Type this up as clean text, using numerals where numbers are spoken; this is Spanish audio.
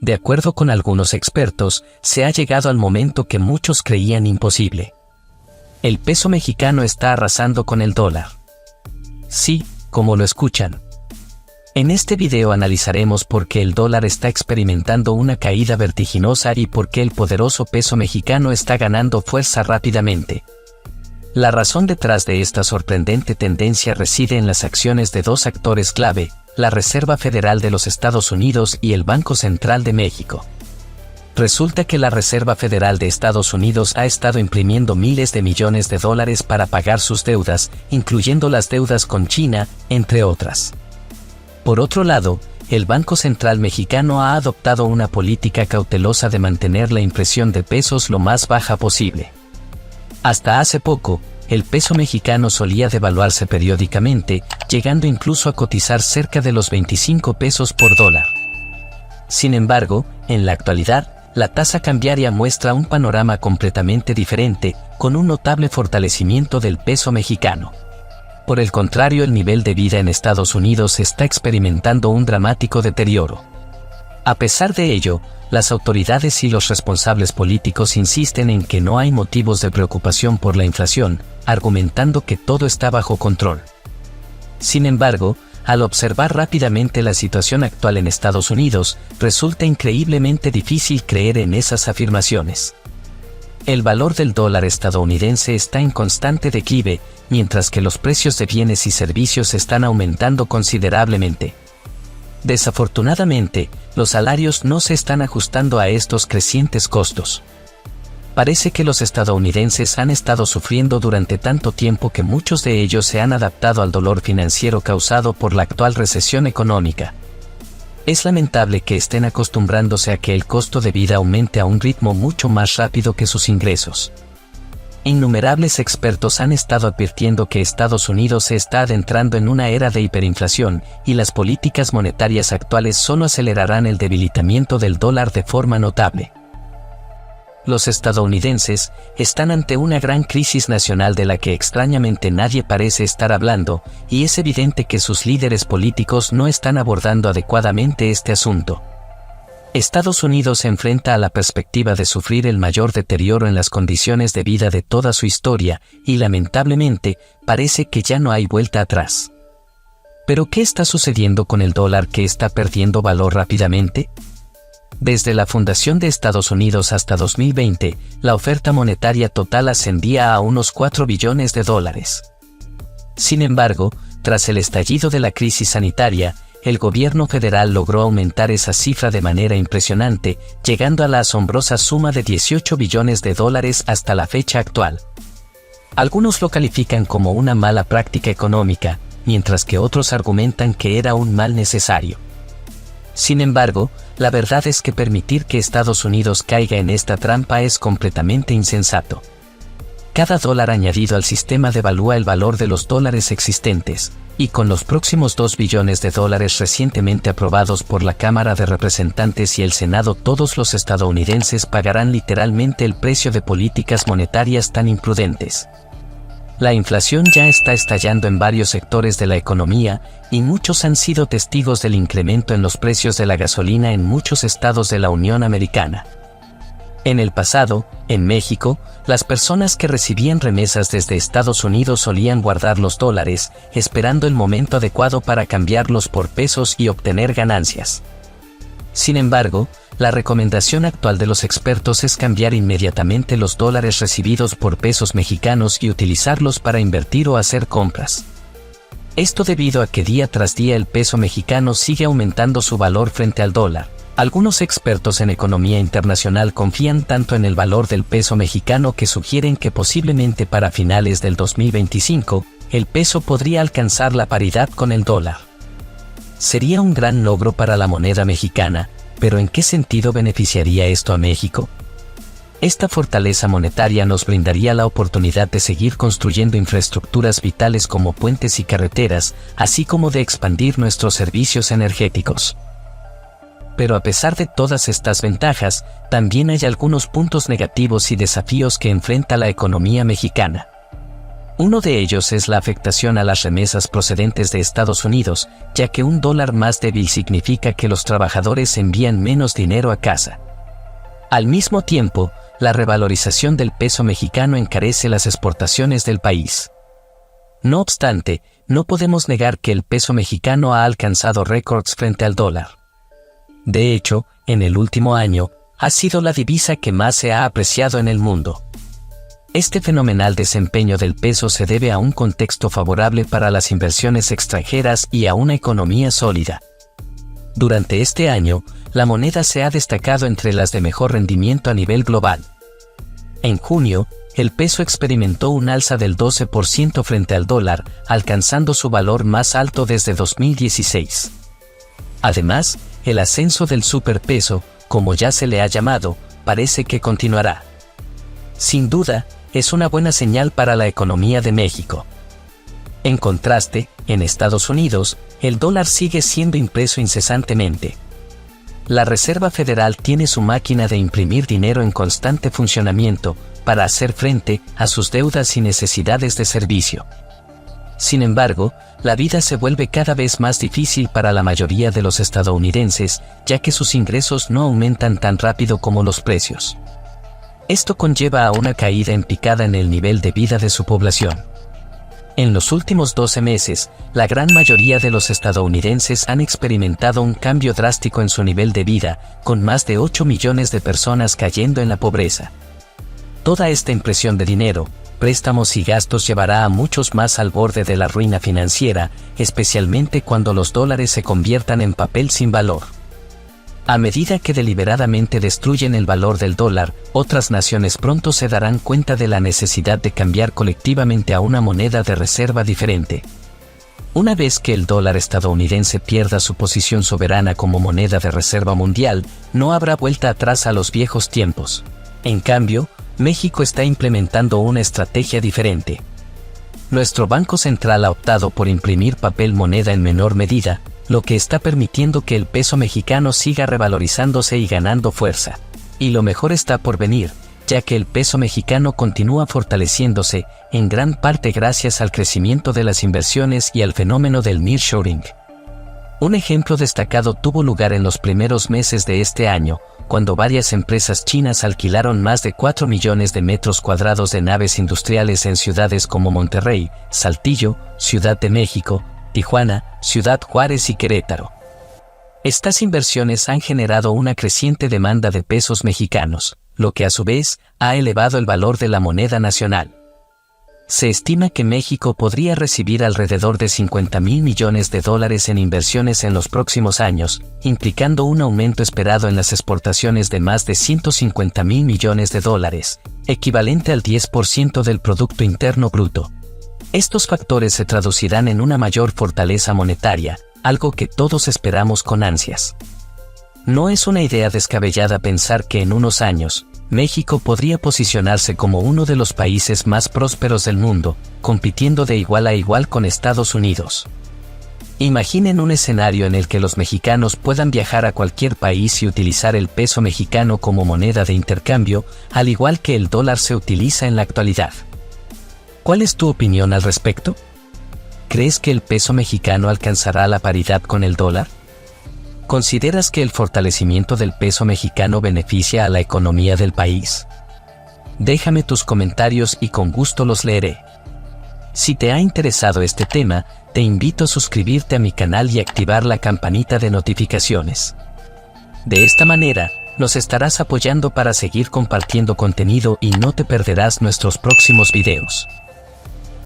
De acuerdo con algunos expertos, se ha llegado al momento que muchos creían imposible. El peso mexicano está arrasando con el dólar. Sí, como lo escuchan. En este video analizaremos por qué el dólar está experimentando una caída vertiginosa y por qué el poderoso peso mexicano está ganando fuerza rápidamente. La razón detrás de esta sorprendente tendencia reside en las acciones de dos actores clave, la Reserva Federal de los Estados Unidos y el Banco Central de México. Resulta que la Reserva Federal de Estados Unidos ha estado imprimiendo miles de millones de dólares para pagar sus deudas, incluyendo las deudas con China, entre otras. Por otro lado, el Banco Central Mexicano ha adoptado una política cautelosa de mantener la impresión de pesos lo más baja posible. Hasta hace poco, el peso mexicano solía devaluarse periódicamente, llegando incluso a cotizar cerca de los 25 pesos por dólar. Sin embargo, en la actualidad, la tasa cambiaria muestra un panorama completamente diferente, con un notable fortalecimiento del peso mexicano. Por el contrario, el nivel de vida en Estados Unidos está experimentando un dramático deterioro. A pesar de ello, las autoridades y los responsables políticos insisten en que no hay motivos de preocupación por la inflación, argumentando que todo está bajo control. Sin embargo, al observar rápidamente la situación actual en Estados Unidos, resulta increíblemente difícil creer en esas afirmaciones. El valor del dólar estadounidense está en constante declive, mientras que los precios de bienes y servicios están aumentando considerablemente. Desafortunadamente, los salarios no se están ajustando a estos crecientes costos. Parece que los estadounidenses han estado sufriendo durante tanto tiempo que muchos de ellos se han adaptado al dolor financiero causado por la actual recesión económica. Es lamentable que estén acostumbrándose a que el costo de vida aumente a un ritmo mucho más rápido que sus ingresos. Innumerables expertos han estado advirtiendo que Estados Unidos se está adentrando en una era de hiperinflación, y las políticas monetarias actuales solo acelerarán el debilitamiento del dólar de forma notable. Los estadounidenses están ante una gran crisis nacional de la que extrañamente nadie parece estar hablando, y es evidente que sus líderes políticos no están abordando adecuadamente este asunto. Estados Unidos se enfrenta a la perspectiva de sufrir el mayor deterioro en las condiciones de vida de toda su historia, y lamentablemente, parece que ya no hay vuelta atrás. ¿Pero qué está sucediendo con el dólar que está perdiendo valor rápidamente? Desde la fundación de Estados Unidos hasta 2020, la oferta monetaria total ascendía a unos 4 billones de dólares. Sin embargo, tras el estallido de la crisis sanitaria, el gobierno federal logró aumentar esa cifra de manera impresionante, llegando a la asombrosa suma de 18 billones de dólares hasta la fecha actual. Algunos lo califican como una mala práctica económica, mientras que otros argumentan que era un mal necesario. Sin embargo, la verdad es que permitir que Estados Unidos caiga en esta trampa es completamente insensato. Cada dólar añadido al sistema devalúa el valor de los dólares existentes, y con los próximos 2 billones de dólares recientemente aprobados por la Cámara de Representantes y el Senado, todos los estadounidenses pagarán literalmente el precio de políticas monetarias tan imprudentes. La inflación ya está estallando en varios sectores de la economía, y muchos han sido testigos del incremento en los precios de la gasolina en muchos estados de la Unión Americana. En el pasado, en México, las personas que recibían remesas desde Estados Unidos solían guardar los dólares, esperando el momento adecuado para cambiarlos por pesos y obtener ganancias. Sin embargo, la recomendación actual de los expertos es cambiar inmediatamente los dólares recibidos por pesos mexicanos y utilizarlos para invertir o hacer compras. Esto debido a que día tras día el peso mexicano sigue aumentando su valor frente al dólar. Algunos expertos en economía internacional confían tanto en el valor del peso mexicano que sugieren que posiblemente para finales del 2025, el peso podría alcanzar la paridad con el dólar. Sería un gran logro para la moneda mexicana, pero ¿en qué sentido beneficiaría esto a México? Esta fortaleza monetaria nos brindaría la oportunidad de seguir construyendo infraestructuras vitales como puentes y carreteras, así como de expandir nuestros servicios energéticos. Pero a pesar de todas estas ventajas, también hay algunos puntos negativos y desafíos que enfrenta la economía mexicana. Uno de ellos es la afectación a las remesas procedentes de Estados Unidos, ya que un dólar más débil significa que los trabajadores envían menos dinero a casa. Al mismo tiempo, la revalorización del peso mexicano encarece las exportaciones del país. No obstante, no podemos negar que el peso mexicano ha alcanzado récords frente al dólar. De hecho, en el último año, ha sido la divisa que más se ha apreciado en el mundo. Este fenomenal desempeño del peso se debe a un contexto favorable para las inversiones extranjeras y a una economía sólida. Durante este año, la moneda se ha destacado entre las de mejor rendimiento a nivel global. En junio, el peso experimentó un alza del 12% frente al dólar, alcanzando su valor más alto desde 2016. Además, el ascenso del superpeso, como ya se le ha llamado, parece que continuará. Sin duda, es una buena señal para la economía de México. En contraste, en Estados Unidos, el dólar sigue siendo impreso incesantemente. La Reserva Federal tiene su máquina de imprimir dinero en constante funcionamiento para hacer frente a sus deudas y necesidades de servicio. Sin embargo, la vida se vuelve cada vez más difícil para la mayoría de los estadounidenses, ya que sus ingresos no aumentan tan rápido como los precios. Esto conlleva a una caída en picada en el nivel de vida de su población. En los últimos 12 meses, la gran mayoría de los estadounidenses han experimentado un cambio drástico en su nivel de vida, con más de 8 millones de personas cayendo en la pobreza. Toda esta impresión de dinero, préstamos y gastos llevará a muchos más al borde de la ruina financiera, especialmente cuando los dólares se conviertan en papel sin valor. A medida que deliberadamente destruyen el valor del dólar, otras naciones pronto se darán cuenta de la necesidad de cambiar colectivamente a una moneda de reserva diferente. Una vez que el dólar estadounidense pierda su posición soberana como moneda de reserva mundial, no habrá vuelta atrás a los viejos tiempos. En cambio, México está implementando una estrategia diferente. Nuestro Banco Central ha optado por imprimir papel moneda en menor medida, lo que está permitiendo que el peso mexicano siga revalorizándose y ganando fuerza. Y lo mejor está por venir, ya que el peso mexicano continúa fortaleciéndose, en gran parte gracias al crecimiento de las inversiones y al fenómeno del nearshoring. Un ejemplo destacado tuvo lugar en los primeros meses de este año, cuando varias empresas chinas alquilaron más de 4 millones de metros cuadrados de naves industriales en ciudades como Monterrey, Saltillo, Ciudad de México, Tijuana, Ciudad Juárez y Querétaro. Estas inversiones han generado una creciente demanda de pesos mexicanos, lo que a su vez ha elevado el valor de la moneda nacional. Se estima que México podría recibir alrededor de $50,000 millones en inversiones en los próximos años, implicando un aumento esperado en las exportaciones de más de $150,000 millones, equivalente al 10% del Producto Interno Bruto. Estos factores se traducirán en una mayor fortaleza monetaria, algo que todos esperamos con ansias. No es una idea descabellada pensar que en unos años, México podría posicionarse como uno de los países más prósperos del mundo, compitiendo de igual a igual con Estados Unidos. Imaginen un escenario en el que los mexicanos puedan viajar a cualquier país y utilizar el peso mexicano como moneda de intercambio, al igual que el dólar se utiliza en la actualidad. ¿Cuál es tu opinión al respecto? ¿Crees que el peso mexicano alcanzará la paridad con el dólar? ¿Consideras que el fortalecimiento del peso mexicano beneficia a la economía del país? Déjame tus comentarios y con gusto los leeré. Si te ha interesado este tema, te invito a suscribirte a mi canal y activar la campanita de notificaciones. De esta manera, nos estarás apoyando para seguir compartiendo contenido y no te perderás nuestros próximos videos.